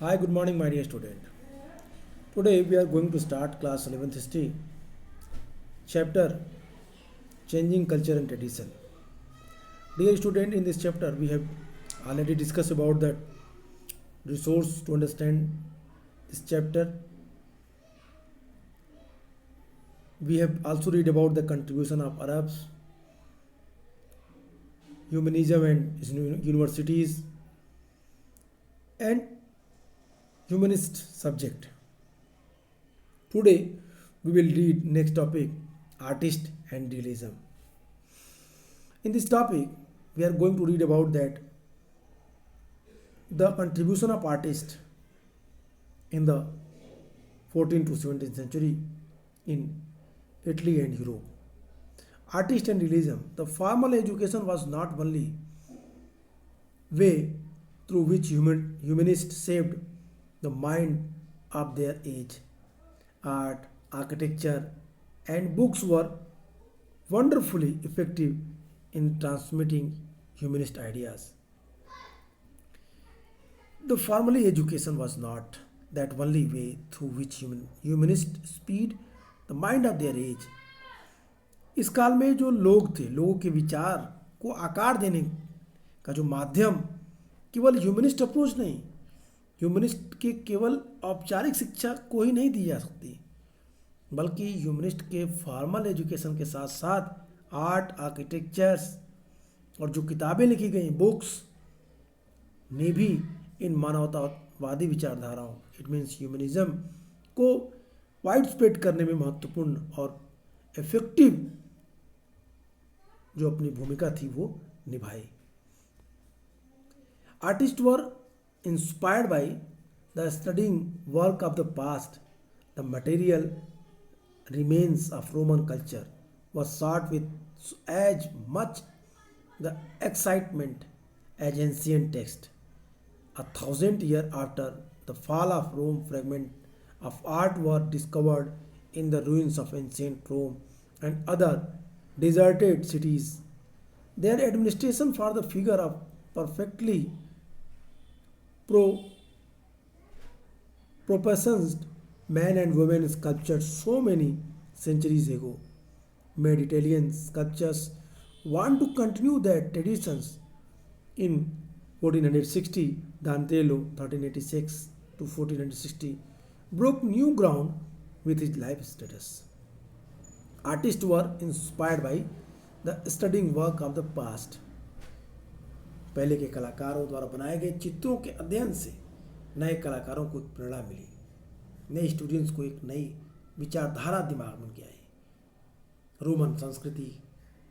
Hi, good morning, my dear student. Today we are going to start class 11th history, chapter Changing Culture and Tradition. Dear student, in this chapter we have already discussed about the resource to understand this chapter. We have also read about the contribution of Arabs, humanism and universities, and humanist subject. Today we will read next topic, artist and realism. In this topic, we are going to read about that the contribution of artists in the 14th to 17th century in Italy and Europe. Artist and realism. The formal education was not only way through which humanists shaped the mind of their age. Art, architecture, and books were wonderfully effective in transmitting humanist ideas. The formally education was not that only way through which humanists speed the mind of their age. इस काल में जो लोग थे, लोगों के विचार को आकार देने का जो माध्यम केवल ह्यूमनिस्ट अप्रोच नहीं, ह्यूमनिस्ट के केवल औपचारिक शिक्षा को ही नहीं दी जा सकती, बल्कि ह्यूमनिस्ट के फॉर्मल एजुकेशन के साथ साथ आर्ट, आर्किटेक्चर्स और जो किताबें लिखी गई, बुक्स ने भी इन मानवतावादी विचारधाराओं, इट मीन्स ह्यूमनिज्म को वाइड स्प्रेड करने में महत्वपूर्ण और इफेक्टिव जो अपनी भूमिका थी वो निभाई. Artist were inspired by the studying work of the past. The material remains of Roman culture was sought with as much the excitement as ancient text. 1,000 years after the fall of Rome, fragments of art were discovered in the ruins of ancient Rome and other deserted cities. Their administration for the figure of perfectly pro- proportioned men and women sculptured so many centuries ago made Italian sculptors want to continue their traditions. In 1460, Dantello, 1386 to 1460, broke new ground with his life status. Artists were inspired by the studying work of the past. पहले के कलाकारों द्वारा बनाए गए चित्रों के अध्ययन से नए कलाकारों को प्रेरणा मिली, नए स्टूडेंट्स को एक नई विचारधारा दिमाग में आई. रोमन संस्कृति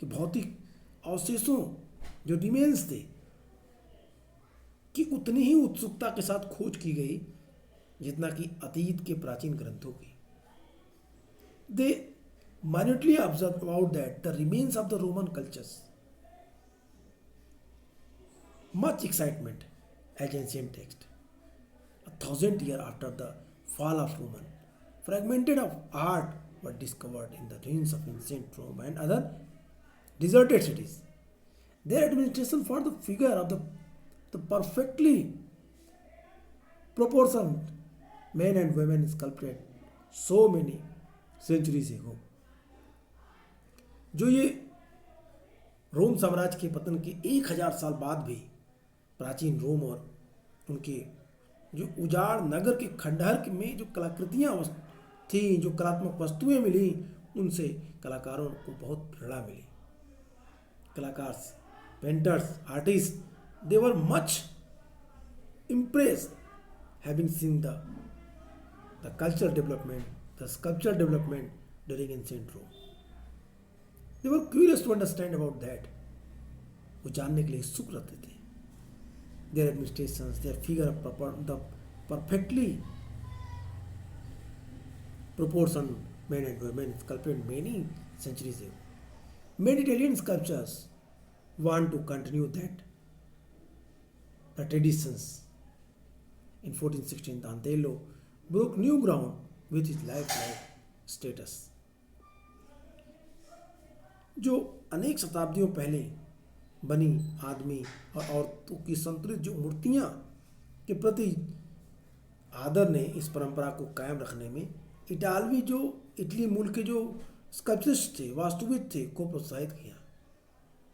के भौतिक अवशेषों जो रिमेन्स थे कि उतनी ही उत्सुकता के साथ खोज की गई जितना कि अतीत के प्राचीन ग्रंथों की. दे minutely observed about that the remains of the Roman cultures much excitement as ancient text. 1,000 years after the fall of Roman, fragmented of art were discovered in the ruins of ancient Rome and other deserted cities. Their administration for the figure of the perfectly proportioned men and women sculpted so many centuries ago. जो ये रोम साम्राज्य के पतन के 1,000 साल बाद भी प्राचीन रोम और उनके जो उजाड़ नगर के खंडहर में जो कलाकृतियाँ थी, जो कलात्मक वस्तुएं मिली, उनसे कलाकारों को बहुत प्रेरणा मिली. कलाकार, painters, artist, they were much impressed having seen the cultural development, the sculptural development during ancient Rome. They were curious to understand about that. वो जानने के लिए उत्सुक रहते थे. Their administrations, their figure of the perfectly proportioned men and women sculpted many centuries ago. Many Italian sculptors want to continue the traditions. In 1416, Dantello broke new ground with his lifelike status. जो अनेक शताब्दियों पहले बनी आदमी और औरतों की संतुलित जो मूर्तियाँ के प्रति आदर ने इस परंपरा को कायम रखने में इटली मूल के जो स्कल्पचर्स थे, वास्तुविद थे, को प्रोत्साहित किया।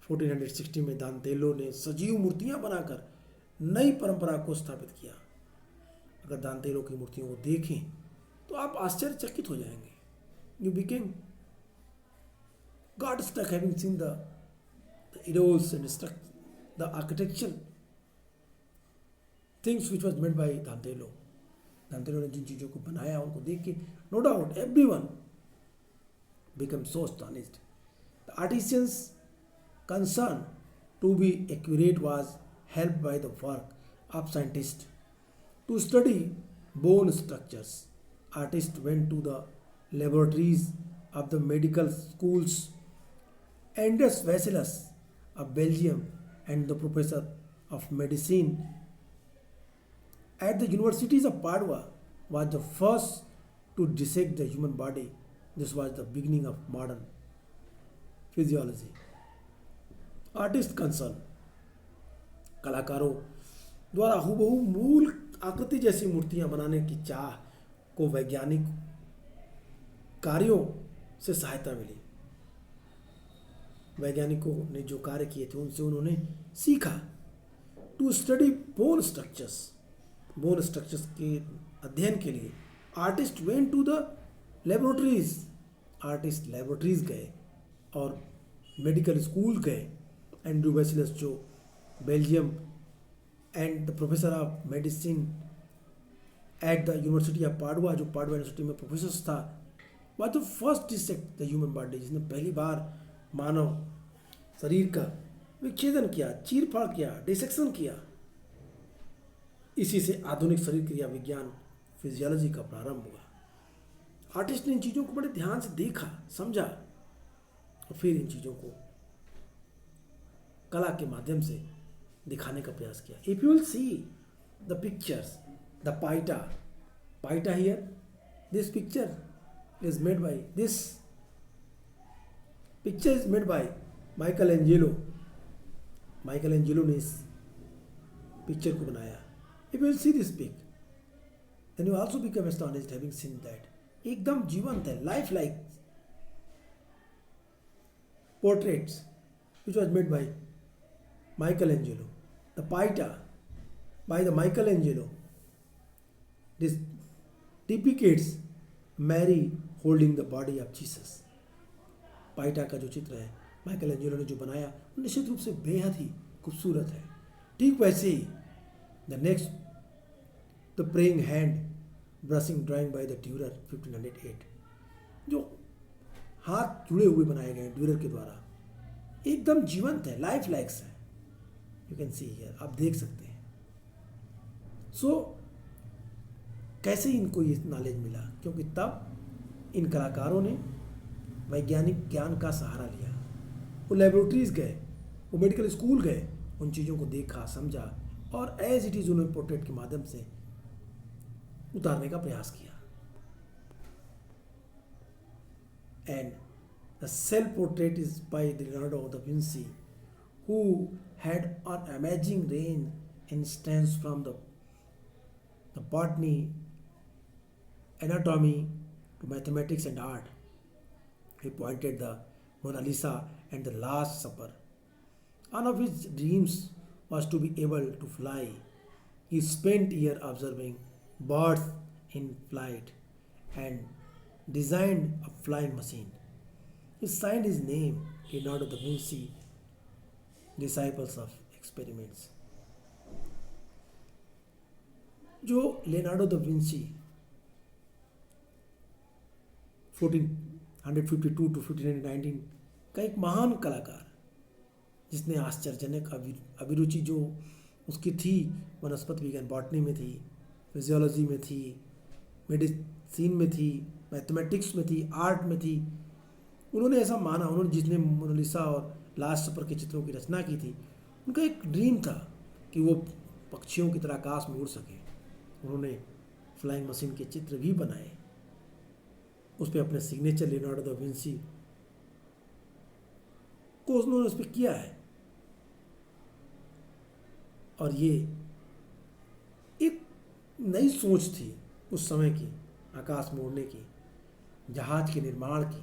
1460 में दांतेलो ने सजीव मूर्तियां बनाकर नई परंपरा को स्थापित किया। अगर दांतेलो की मूर्तियों को देखें तो आप आश्चर्यचकित हो जाएंगे। You became god stuck having seen the idols and the architecture things which was made by Donatello. Donatello ने जिन चीज़ों को बनाया उनको देख के no doubt everyone become so astonished. The artisan's concern to be accurate was helped by the work of scientists. To study bone structures, artists went to the laboratories of the medical schools. Anders Vesalius of Belgium and the professor of medicine at the universities of Padua was the first to dissect the human body. This was the beginning of modern physiology. Artist concern, कलाकारों द्वारा हूबहू मूल आकृति जैसी मूर्तियां बनाने की चाह को वैज्ञानिक कार्यों से सहायता मिली। वैज्ञानिकों ने जो कार्य किए थे उनसे उन्होंने सीखा। टू स्टडी बोन स्ट्रक्चर्स के अध्ययन के लिए artist went to the laboratories. Artist laboratories गए और मेडिकल स्कूल गए। एंड्रू वेसिलस जो Belgium and the professor of medicine at the university of Padua, जो पाडुआ यूनिवर्सिटी में प्रोफेसर था, वह the first dissect the human body, जिसने पहली बार मानव शरीर का विच्छेदन किया, चीर फाड़ किया, डिसेक्शन किया। इसी से आधुनिक शरीर क्रिया विज्ञान फिजियोलॉजी का प्रारंभ हुआ। आर्टिस्ट ने इन चीज़ों को बड़े ध्यान से देखा, समझा और फिर इन चीज़ों को कला के माध्यम से दिखाने का प्रयास किया। If you will see the pictures, the Pieta here, this picture is made by Michelangelo. Michelangelo ने इस पिक्चर को बनाया। If you will see this pic then you also become astonished having seen that. एकदम जीवंत है, life like portraits which was made by Michelangelo. The Pieta by the Michelangelo this depicts Mary holding the body of Jesus. पाइटा का जो चित्र है Michael Angelo ने जो बनाया निश्चित रूप से बेहद ही खूबसूरत है। ठीक वैसे ही the next the praying hand brushing drawing by the Durer 1508, जो हाथ जुड़े हुए बनाए गए ड्यूरर के द्वारा, एकदम जीवंत है, लाइफ लाइक्स है। यू कैन सी हियर, आप देख सकते हैं। सो कैसे इनको ये नॉलेज मिला? क्योंकि तब इन कलाकारों ने वैज्ञानिक ज्ञान का सहारा लिया। वो लेबोरेटरीज गए, वो मेडिकल स्कूल गए, उन चीज़ों को देखा, समझा और एज इट इज़ उन्होंने पोर्ट्रेट के माध्यम से उतारने का प्रयास किया। And the self portrait is by Leonardo da Vinci, who had an amazing range in stance from the botany, anatomy to mathematics and art. He pointed the Mona Lisa and the Last Supper. One of his dreams was to be able to fly. He spent years observing birds in flight and designed a flying machine. He signed his name, Leonardo da Vinci, disciples of experiments. जो Leonardo da Vinci 1452 to 1519 का एक महान कलाकार, जिसने आश्चर्यजनक अभिरुचि जो उसकी थी वनस्पति विज्ञान बॉटनी में थी, फिजियोलॉजी में थी, मेडिसिन में थी, मैथमेटिक्स में थी, आर्ट में थी। उन्होंने ऐसा माना, उन्होंने जिसने मोनालिसा और लास्ट सपर के चित्रों की रचना की थी, उनका एक ड्रीम था कि वो पक्षियों की तरह आकाश में उड़ सके। उन्होंने फ्लाइंग मशीन के चित्र भी बनाए, उस पर अपने सिग्नेचर लियोनार्डो दा विंसी को उन्होंने उस पर किया है। और ये एक नई सोच थी उस समय की, आकाश में उड़ने की, जहाज के निर्माण की।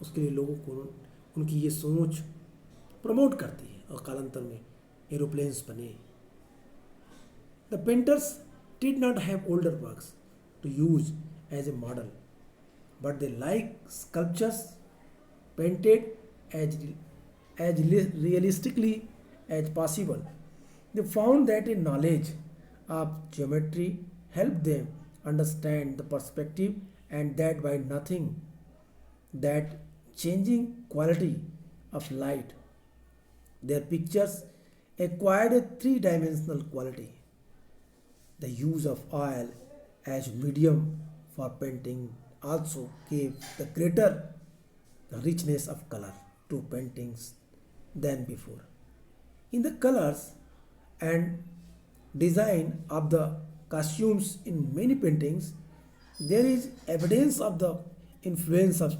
उसके लिए लोगों को उनकी ये सोच प्रमोट करती है और कालांतर में एरोप्लेन्स बने। The painters did not have older works to use as a model, but they like sculptures painted as, realistically as possible. They found that a knowledge of geometry helped them understand the perspective, and that by nothing that changing quality of light. Their pictures acquired a three-dimensional quality. The use of oil as medium for painting also gave the greater richness of color to paintings than before. In the colors and design of the costumes in many paintings, there is evidence of the influence of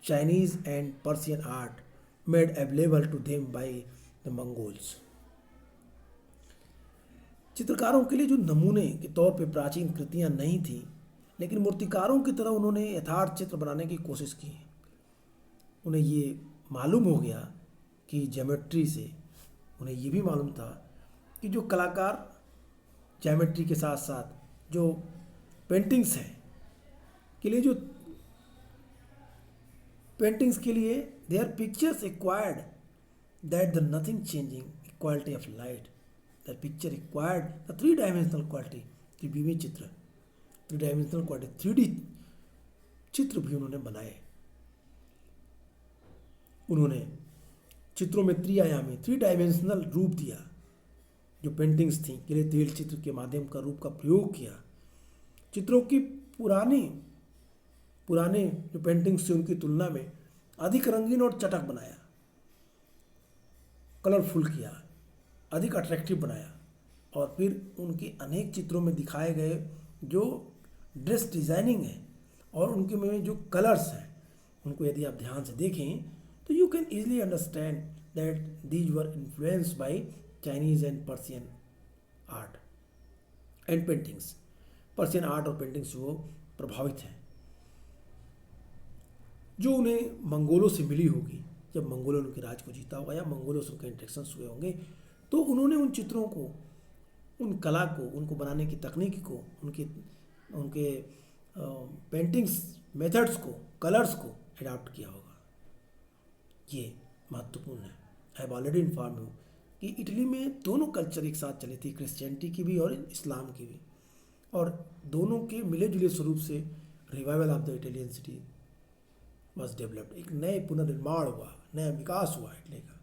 Chinese and Persian art made available to them by the Mongols. चित्रकारों के लिए जो नमूने के तौर पे प्राचीन कृतियां नहीं थी, लेकिन मूर्तिकारों की तरह उन्होंने यथार्थ चित्र बनाने की कोशिश की। उन्हें ये मालूम हो गया कि ज्योमेट्री से, उन्हें ये भी मालूम था कि जो कलाकार ज्योमेट्री के साथ साथ जो पेंटिंग्स हैं के लिए, जो पेंटिंग्स के लिए their pictures acquired that the nothing changing quality of light, the picture required the three dimensional quality. त्रिविमी चित्र, थ्री डायमेंशनल क्वालिटी, 3D चित्र भी उन्होंने बनाए। उन्होंने चित्रों में त्रिआयामी, 3 डायमेंशनल रूप दिया। जो पेंटिंग्स थी के लिए तेल चित्र के माध्यम का रूप का प्रयोग किया। चित्रों की पुराने जो पेंटिंग्स थी उनकी तुलना में अधिक रंगीन और चटक बनाया, कलरफुल किया, अधिक अट्रैक्टिव बनाया। और फिर उनके अनेक चित्रों में दिखाए गए जो ड्रेस डिजाइनिंग है और उनके में जो कलर्स हैं, उनको यदि आप ध्यान से देखें तो you can easily understand that these were influenced by Chinese and Persian art and paintings. Persian art और पेंटिंग्स से वो प्रभावित हैं, जो उन्हें मंगोलों से मिली होगी। जब मंगोलों ने उनके राज को जीता होगा या मंगोलों से उनके इंट्रैक्शंस हुए होंगे, तो उन्होंने उन चित्रों को, उन कला को, उनको बनाने की तकनीक को, उनके उनके पेंटिंग्स मेथड्स को, कलर्स को अडॉप्ट किया होगा। ये महत्वपूर्ण है। I have already inform you कि इटली में दोनों कल्चर एक साथ चली थी, क्रिश्चियनिटी की भी और इस्लाम की भी, और दोनों के मिले जुले स्वरूप से revival of the Italian city was developed. एक नए पुनर्निर्माण हुआ, नया विकास हुआ इटली का।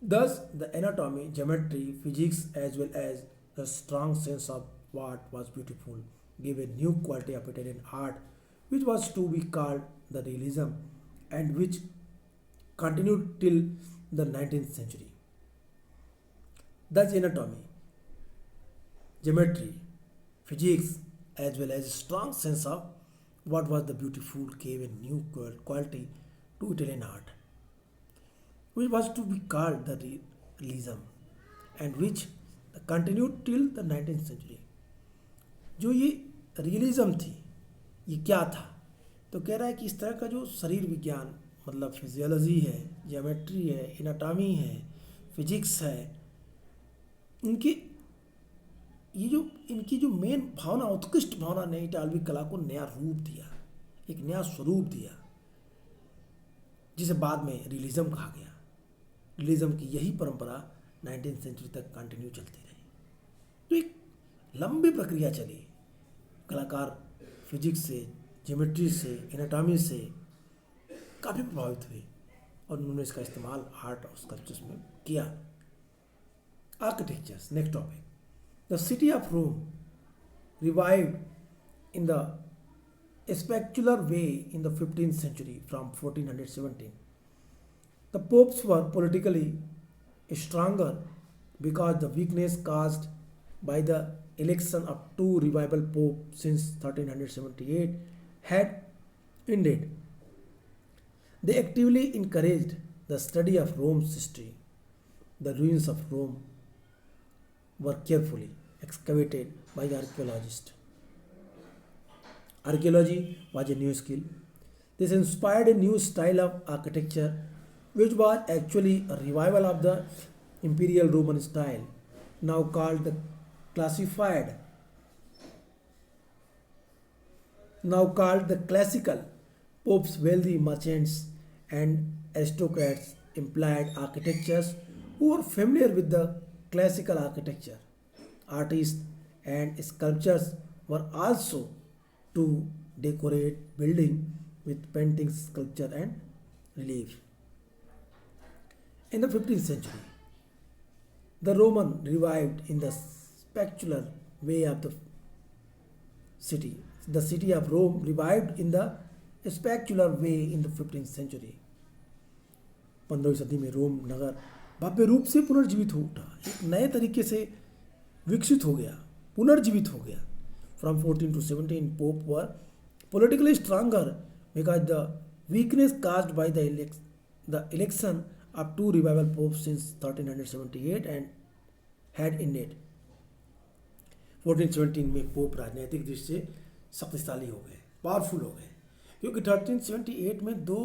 Thus, the anatomy, geometry, physics, as well as the strong sense of what was beautiful, gave a new quality of Italian art, which was to be called the realism, and which continued till the 19th century. Thus, anatomy, geometry, physics, as well as a strong sense of what was the beautiful, gave a new quality to Italian art, which was to be called the realism, and which continued till the 19th century. जो ये realism थी, ये क्या था? तो कह रहा है कि इस तरह का जो शरीर विज्ञान, मतलब फिजियोलॉजी है, ज्योमेट्री है, एनाटॉमी है, फिजिक्स है, इनकी इनकी जो मेन भावना, उत्कृष्ट भावना ने इटालवी कला को नया रूप दिया, एक नया स्वरूप दिया, जिसे बाद में रियलिज्म कहा गया। रियलिज्म की यही परंपरा 19th सेंचुरी तक कंटिन्यू चलती रही। तो एक लंबी प्रक्रिया चली। कलाकार फिजिक्स से, ज्योमेट्री से, एनाटॉमी से काफ़ी प्रभावित हुए और उन्होंने इसका इस्तेमाल आर्ट और स्कल्पचर्स में किया। Architectures, next topic. The city of Rome revived in the spectacular way in the 15th century from 1417. The popes were politically stronger because the weakness caused by the election of two revival popes since 1378 had ended. They actively encouraged the study of Rome's history. The ruins of Rome were carefully excavated by the archaeologist. Archaeology was a new skill. This inspired a new style of architecture, which was actually a revival of the imperial Roman style, now called the classified, now called the classical. Popes, wealthy merchants, and aristocrats employed architectures who were familiar with the classical architecture. Artists and sculptors were also to decorate building with paintings, sculpture, and relief. In the 15th century, the Roman revived in the spectacular way of the city. The city of Rome revived in the spectacular way in the 15th century. 15वीं सदी में रोम नगर भव्य रूप से पुनर्जीवित हो उठा, एक नए तरीके से विकसित हो गया, पुनर्जीवित हो गया. From 14 to 17, Pope were politically stronger because the weakness caused by the election of two revival popes since 1378 and had ended. 1417 में पोप राजनीतिक दृष्टि से शक्तिशाली हो गए, पावरफुल हो गए, क्योंकि 1378 में दो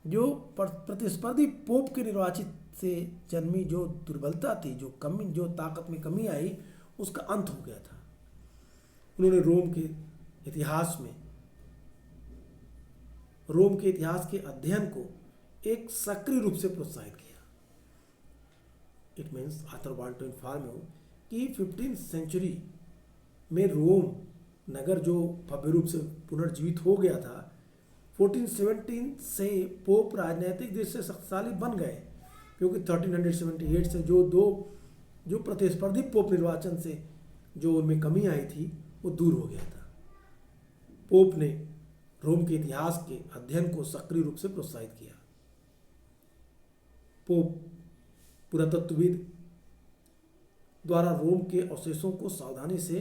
जो प्रतिस्पर्धी पोप के निर्वाचित से जन्मी जो दुर्बलता थी, जो कमी, जो ताकत में कमी आई, उसका अंत हो गया था. उन्होंने रोम के इतिहास के अध्ययन को एक सक्रिय रूप से प्रोत्साहित किया. It means author want to inform you कि 15th सेंचुरी में रोम नगर जो भव्य रूप से पुनर्जीवित हो गया था, 1417 से पोप राजनीतिक दृष्टि से शक्तिशाली बन गए, क्योंकि 1378 से जो प्रतिस्पर्धी पोप निर्वाचन से जो उनमें कमी आई थी वो दूर हो गया था. पोप ने रोम के इतिहास के अध्ययन को सक्रिय रूप से प्रोत्साहित किया. पोप पुरातत्वविद द्वारा रोम के अवशेषों को सावधानी से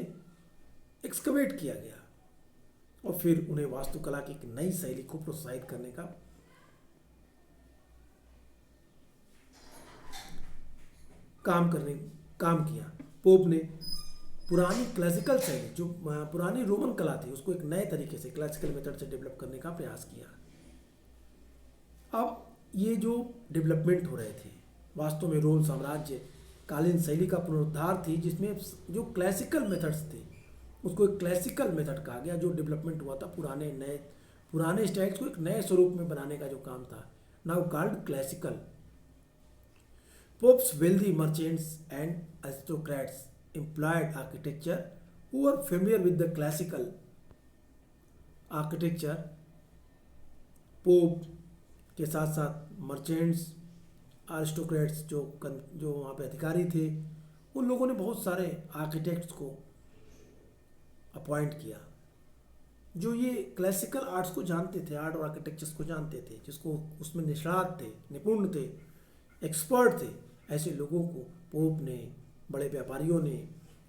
एक्सकवेट किया गया और फिर उन्हें वास्तुकला की एक नई शैली को प्रोत्साहित करने का काम किया. पोप ने पुरानी क्लासिकल शैली, जो पुरानी रोमन कला थी, उसको एक नए तरीके से क्लासिकल मेथड से डेवलप करने का प्रयास किया. अब ये जो डेवलपमेंट हो रहे थे, वास्तव में रोम साम्राज्य कालीन शैली का पुनरुद्धार थी, जिसमें जो क्लासिकल मेथड्स थे उसको एक क्लासिकल मेथड कहा गया. जो डेवलपमेंट हुआ था पुराने स्टाइल्स को एक नए स्वरूप में बनाने का जो काम था, now called classical. Popes, wealthy merchants and aristocrats employed architecture who were familiar with the classical architecture. Pope के साथ साथ मर्चेंट्स, आरिस्टोक्रेट्स जो वहाँ पे अधिकारी थे, उन लोगों ने बहुत सारे आर्किटेक्ट्स को अपॉइंट किया जो ये क्लासिकल आर्ट्स को जानते थे, आर्ट और आर्किटेक्चर्स को जानते थे, जिसको उसमें निष्णात थे, निपुण थे, एक्सपर्ट थे. ऐसे लोगों को पोप ने, बड़े व्यापारियों ने,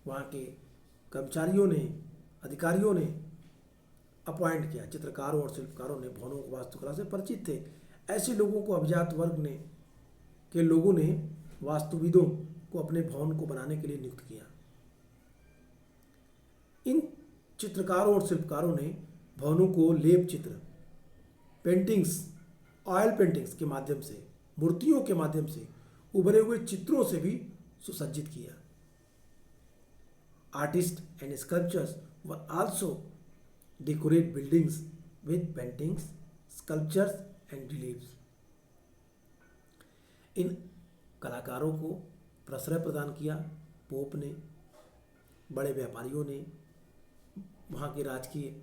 वहाँ के कर्मचारियों ने, अधिकारियों ने अपॉइंट किया. चित्रकारों और शिल्पकारों ने भवनों को वास्तुकला से परिचित थे. ऐसे लोगों को अभिजात वर्ग के लोगों ने वास्तुविदों को अपने भवन को बनाने के लिए नियुक्त किया. इन चित्रकारों और शिल्पकारों ने भवनों को लेप चित्र, पेंटिंग्स, ऑयल पेंटिंग्स के माध्यम से, मूर्तियों के माध्यम से, उभरे हुए चित्रों से भी सुसज्जित किया. Artist and sculptures were also decorate buildings with paintings, sculptures and reliefs. इन कलाकारों को प्रश्रय प्रदान किया पोप ने. बड़े व्यापारियों ने, वहाँ के राजकीय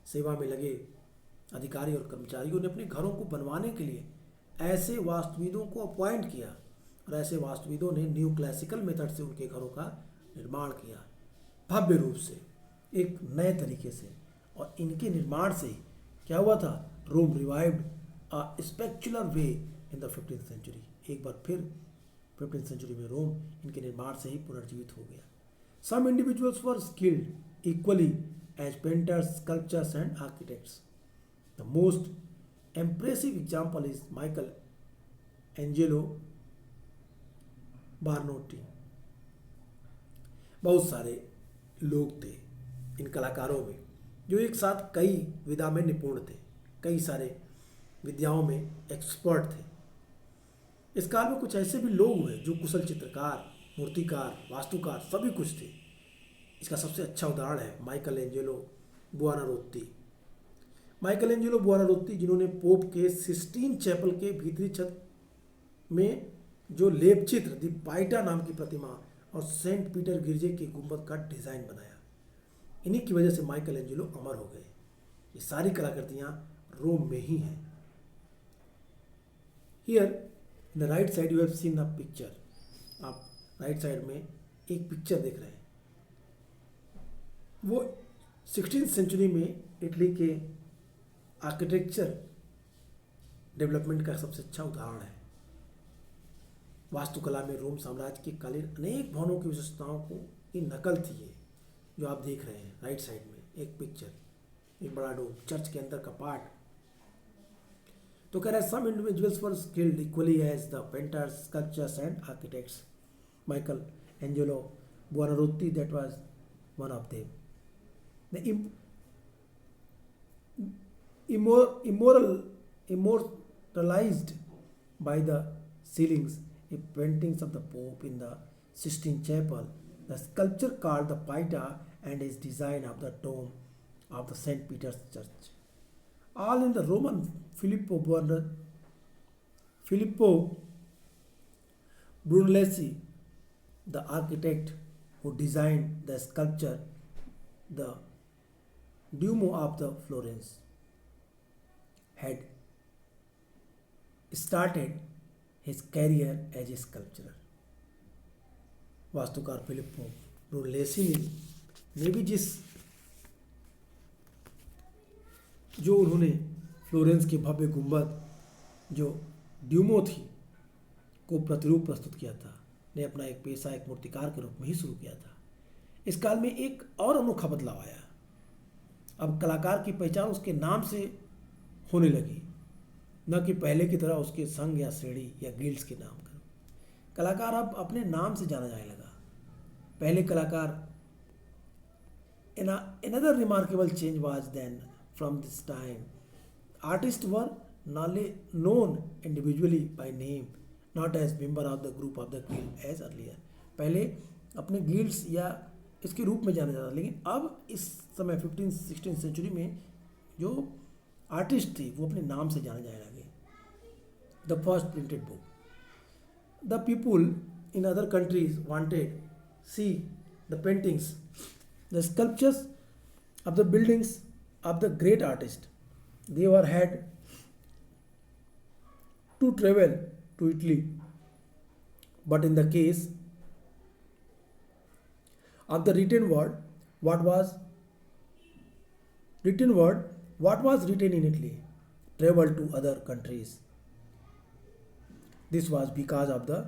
सेवा में लगे अधिकारी और कर्मचारियों ने अपने घरों को बनवाने के लिए ऐसे वास्तुविदों को अपॉइंट किया और ऐसे वास्तुविदों ने न्यू क्लासिकल मेथड से उनके घरों का निर्माण किया भव्य रूप से, एक नए तरीके से. और इनके निर्माण से क्या हुआ था? Rome revived a spectacular way in the 15th century. एक बार फिर 15th सेंचुरी में रोम इनके निर्माण से ही पुनर्जीवित हो गया. Some individuals were skilled equally as painters, sculptures and architects. The most impressive example is Michael Angelo Barnotti. बहुत सारे लोग थे इन कलाकारों में जो एक साथ कई विधा में निपुण थे, कई सारे विद्याओं में एक्सपर्ट थे। इस काल में कुछ ऐसे भी लोग हुए जो कुशल चित्रकार, मूर्तिकार, वास्तुकार सभी कुछ थे। इसका सबसे अच्छा उदाहरण है माइकल एंजेलो बुआनारोत्ती। माइकल एंजेलो बुआनारोत्ती जिन्होंने पोप के सिस्टीन चैपल के भीतरी छत में जो लेप चित्र दी पाइटा नाम की प्रतिमा और सेंट पीटर गिरजे के गुंबद का डिजाइन बनाया। इन्हीं की वजह से माइकल एंजेलो अमर हो गए। ये सारी कलाकृतियां रोम में ही हैं। Here in the right side you have seen a picture. आप राइट साइड में एक पिक्चर देख रहे हैं। वो 16th सेंचुरी में इटली के आर्किटेक्चर डेवलपमेंट का सबसे अच्छा उदाहरण है। वास्तुकला में रोम साम्राज्य के कालीन अनेक भवनों की विशेषताओं को की नकल थी ये जो आप देख रहे हैं राइट साइड में एक पिक्चर, एक बड़ा डोम, चर्च के अंदर का पार्ट। तो कह रहा है some individuals were skilled equally as the painters, sculptures and architects. Michelangelo Buonarroti that was one of them. Immortalized by the ceilings, a paintings of the Pope in the Sistine Chapel, the sculpture called the Pieta, and his design of the dome of the St. Peter's Church. All in the Roman Filippo Brunelleschi, the architect who designed the sculpture, the Duomo of the Florence, had started his career as a sculptor. वास्तुकार Flippo ब्रुनलेसी ने भी जो उन्होंने Florence के भव्य गुंबद जो ड्यूमो थी को प्रतिरूप प्रस्तुत किया था, ने अपना एक पेशा एक मूर्तिकार के रूप में ही शुरू किया था। इस काल में एक और अनोखा बदलाव आया। अब कलाकार की पहचान उसके नाम से होने लगी, न कि पहले की तरह उसके संघ या श्रेणी या गिल्ड्स के नाम पर। कलाकार अब अपने नाम से जाना जाने लगा। पहले कलाकार another remarkable change was then from this time artists were known individually by name, not as member of the group of the guild as earlier. पहले अपने गिल्ड्स या इसके रूप में जाना जाता, लेकिन अब इस समय 15th-16th सेंचुरी में जो आर्टिस्ट थे वो अपने नाम से जाने जाने लगे। The first printed book, the people in other countries wanted C the paintings, the sculptures of the buildings of the great artist. They were had to travel to Italy, but in the case of the written word, what was written in Italy traveled to other countries. This was because of the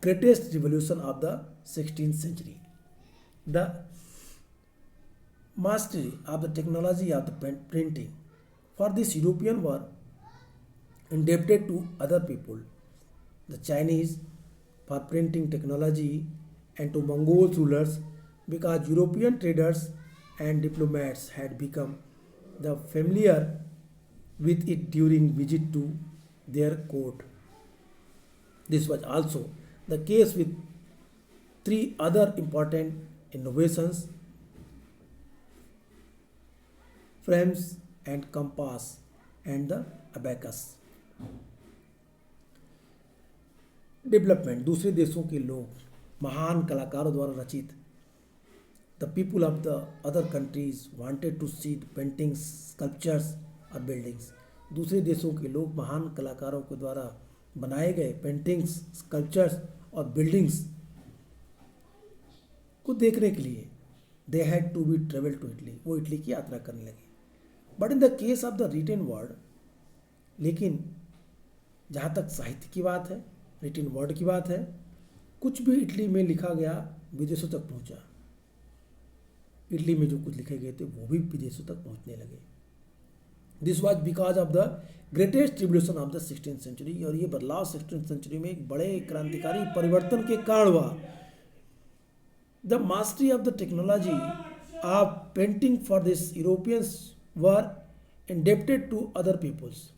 greatest revolution of the 16th century, the mastery of the technology of the printing. For this, Europeans were indebted to other people, the Chinese for printing technology, and to Mongol rulers because European traders and diplomats had become familiar with it during visit to their court. This was also the case with three other important innovations: frames and compass and the abacus. Development, दूसरे देशों के लोग महान कलाकारों द्वारा रचित, the people of the other countries wanted to see the paintings, sculptures और buildings. दूसरे देशों के लोग महान कलाकारों के द्वारा बनाए गए पेंटिंग्स, स्कल्पचर्स और बिल्डिंग्स को देखने के लिए they had to be travel to Italy, वो इटली की यात्रा करने लगे. But in the case of the written word, लेकिन जहाँ तक साहित्य की बात है, रिटन वर्ड की बात है, कुछ भी इटली में लिखा गया विदेशों तक पहुँचा. इटली में जो कुछ लिखे गए थे वो भी विदेशों तक पहुँचने लगे. This was because of the greatest revolution of the 16th century. और ये बदलाव 16th सेंचुरी में एक बड़े क्रांतिकारी परिवर्तन के कारण हुआ. The mastery of the technology of painting for these Europeans were indebted to other peoples.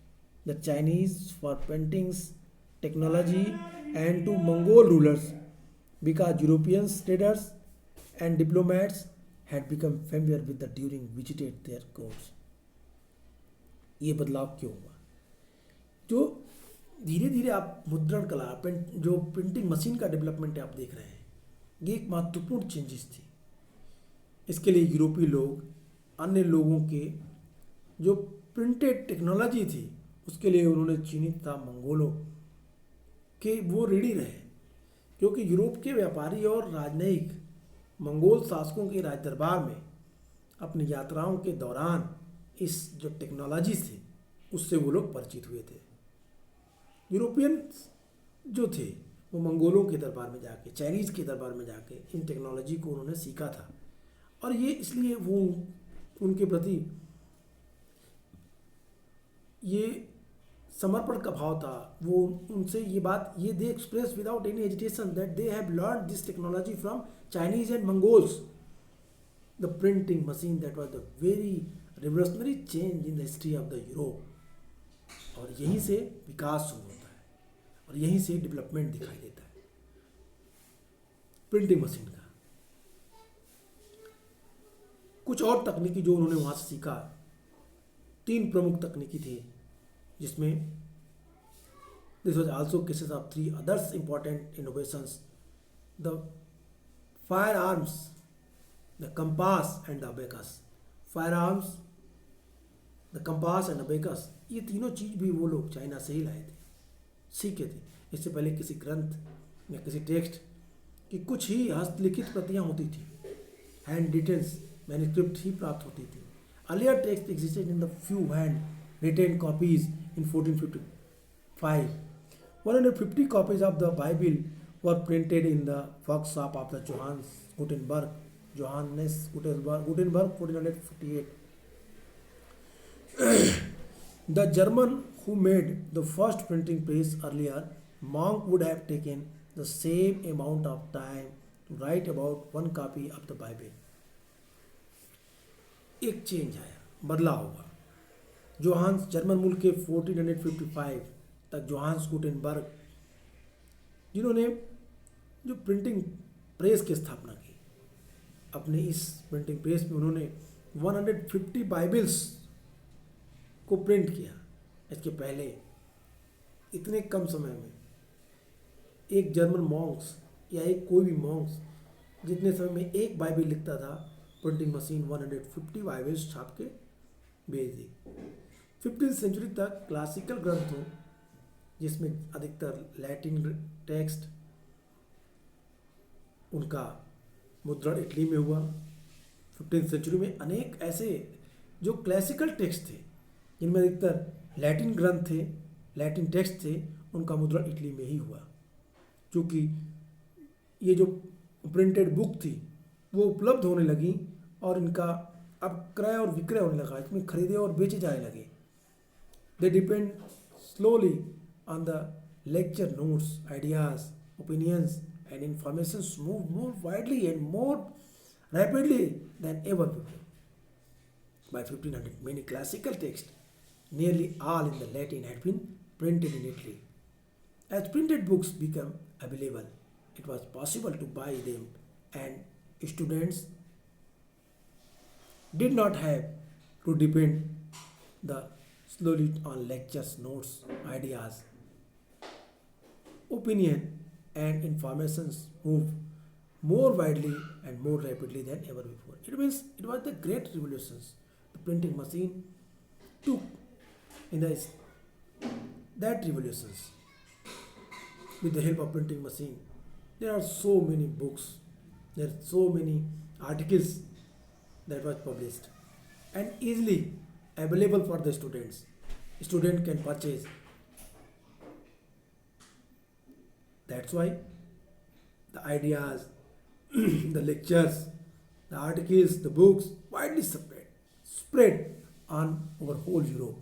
The Chinese for paintings technology and to Mongol rulers because European traders and diplomats had become familiar with the during visited their courts. ये बदलाव क्यों हुआ? जो धीरे धीरे आप मुद्रण कला पेंट जो प्रिंटिंग मशीन का डेवलपमेंट आप देख रहे हैं, ये एक महत्वपूर्ण चेंजेस थी। इसके लिए यूरोपीय लोग अन्य लोगों के जो प्रिंटेड टेक्नोलॉजी थी उसके लिए उन्होंने चीनी तथा मंगोलों के वो रेडी रहे, क्योंकि यूरोप के व्यापारी और राजनयिक मंगोल शासकों के राज दरबार में अपनी यात्राओं के दौरान इस जो टेक्नोलॉजी थी उससे वो लोग परिचित हुए थे। यूरोपियन जो थे वो मंगोलों के दरबार में जाके चाइनीज़ के दरबार में जाके इन टेक्नोलॉजी को उन्होंने सीखा था, और ये इसलिए वो उनके प्रति ये समर्पण का भाव था। वो उनसे ये बात ये they express without any hesitation that they have learn this technology from Chinese and Mongols. The printing machine that was the very revolutionary change in the history of the Europe. और यहीं से विकास शुरू होता है और यहीं से डेवलपमेंट दिखाई देता है प्रिंटिंग मशीन का। कुछ और तकनीकी जो उन्होंने वहाँ से सीखा, तीन प्रमुख तकनीकी थी, जिसमें this was also cases of three others important innovations: the fire arms, the compass and the abacus. Fire arms, the compass and abacus, ये तीनों चीज़ भी वो लोग चाइना से ही लाए थे, सीखे थे। इससे पहले किसी ग्रंथ या किसी टेक्स्ट की कुछ ही हस्तलिखित प्रतियाँ होती थी, हैंड रिटन्स मैन्युस्क्रिप्ट ही प्राप्त होती थी। Earlier text existed in the few hand retain copies in 1455. 150 copies of the Bible were printed in the workshop of the Johannes Gutenberg 1448. The German who made the first printing press earlier, Monk, would have taken the same amount of time to write about one copy of the Bible. एक change आया, बदलाव हुआ। Johannes German मूल के 1455 तक Johannes Gutenberg, जिन्होंने जो printing press की स्थापना की, अपने इस प्रिंटिंग प्रेस में उन्होंने 150 बाइबल्स को प्रिंट किया। इसके पहले इतने कम समय में एक जर्मन मॉन्क्स या एक कोई भी मॉन्क्स जितने समय में एक बाइबल लिखता था, प्रिंटिंग मशीन 150 बाइबल्स छाप के भेज दी। 15वीं सेंचुरी तक क्लासिकल ग्रंथों, जिसमें अधिकतर लैटिन टेक्स्ट, उनका मुद्रण इटली में हुआ। 15वीं सेंचुरी में अनेक ऐसे जो क्लासिकल टेक्स्ट थे, जिनमें अधिकतर लैटिन ग्रंथ थे, लैटिन टेक्स्ट थे, उनका मुद्रण इटली में ही हुआ। क्योंकि ये जो प्रिंटेड बुक थी वो उपलब्ध होने लगी और इनका अब क्रय और विक्रय होने लगा, इसमें खरीदे और बेचे जाने लगे। They depend slowly on the lecture notes, ideas, opinions and information move more widely and more rapidly than ever before. By 1500, many classical texts, nearly all in the Latin, had been printed in Italy. As printed books became available, it was possible to buy them, and students did not have to depend the slowly on lectures, notes, ideas, opinion, and informations moved more widely and more rapidly than ever before. It means it was the great revolutions. The printing machine took in the that revolutions. With the help of printing machine, there are so many books, there are so many articles that was published and easily available for the students. Student can purchase. That's why the ideas, the lectures, the articles, the books widely spread on over whole Europe.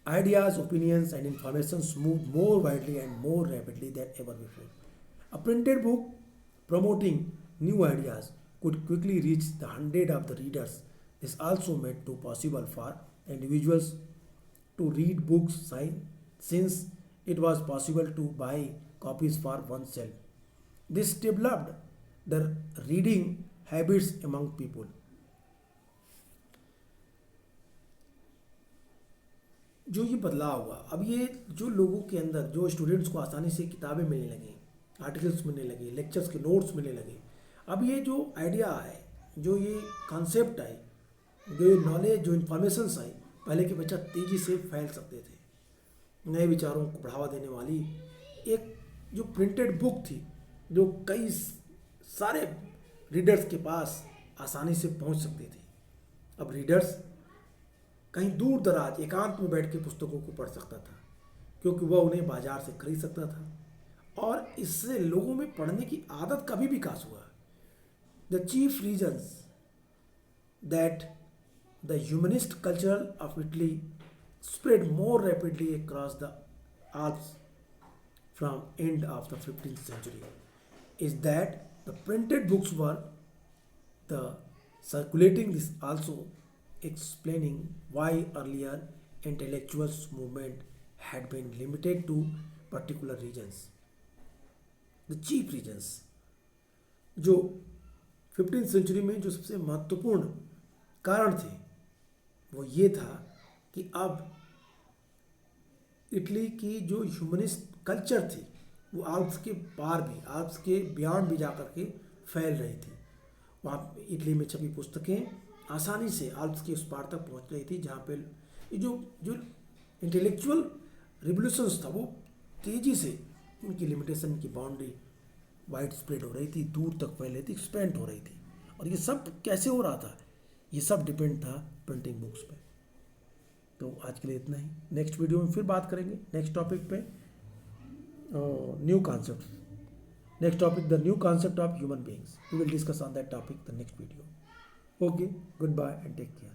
Ideas, opinions, and informations moved more widely and more rapidly than ever before. A printed book promoting new ideas could quickly reach the hundred of the readers. This also made it possible for individuals to read books since it was possible to buy copies for oneself. This developed the reading habits among people. जो ये बदलाव हुआ, अब ये जो लोगों के अंदर, जो स्टूडेंट्स को आसानी से किताबें मिलने लगी, आर्टिकल्स मिलने लगे, लेक्चर्स के नोट्स मिलने लगे, अब ये जो आइडिया आए, जो ये कॉन्सेप्ट आए, जो ये नॉलेज, जो इन्फॉर्मेशंस आई, पहले के बच्चा तेज़ी से फैल सकते थे। नए विचारों को बढ़ावा देने वाली एक जो प्रिंटेड बुक थी, जो कई सारे रीडर्स के पास आसानी से पहुंच सकती थी, अब रीडर्स कहीं दूर दराज एकांत में बैठ के पुस्तकों को पढ़ सकता था, क्योंकि वह उन्हें बाजार से खरीद सकता था और इससे लोगों में पढ़ने की आदत का भी विकास हुआ। The chief reasons that the humanist culture of Italy spread more rapidly across the Alps from end of the 15th century is that the printed books were the circulating. This also explaining why earlier intellectuals movement had been limited to particular regions. The chief regions, जो 15th century में जो सबसे महत्वपूर्ण कारण थे वो ये था कि अब इटली की जो ह्यूमनिस्ट कल्चर थी वो आल्प्स के पार भी, आल्प्स के बियॉन्ड भी जा कर के फैल रही थी। वहाँ इटली में छपी पुस्तकें आसानी से आल्प्स के उस पार तक पहुँच रही थी, जहाँ पे ये जो जो इंटेलेक्चुअल रिवोल्यूशंस था वो तेज़ी से उनकी लिमिटेशन की बाउंड्री वाइड स्प्रेड हो रही थी, दूर तक फैल रही थी, एक्सपेंड हो रही थी। और ये सब कैसे हो रहा था? ये सब डिपेंड था प्रिंटिंग बुक्स पे। तो आज के लिए इतना ही, नेक्स्ट वीडियो में फिर बात करेंगे नेक्स्ट टॉपिक पे, new concept, next topic the new concept of human beings. We will discuss on that topic the next video. Okay, goodbye and take care.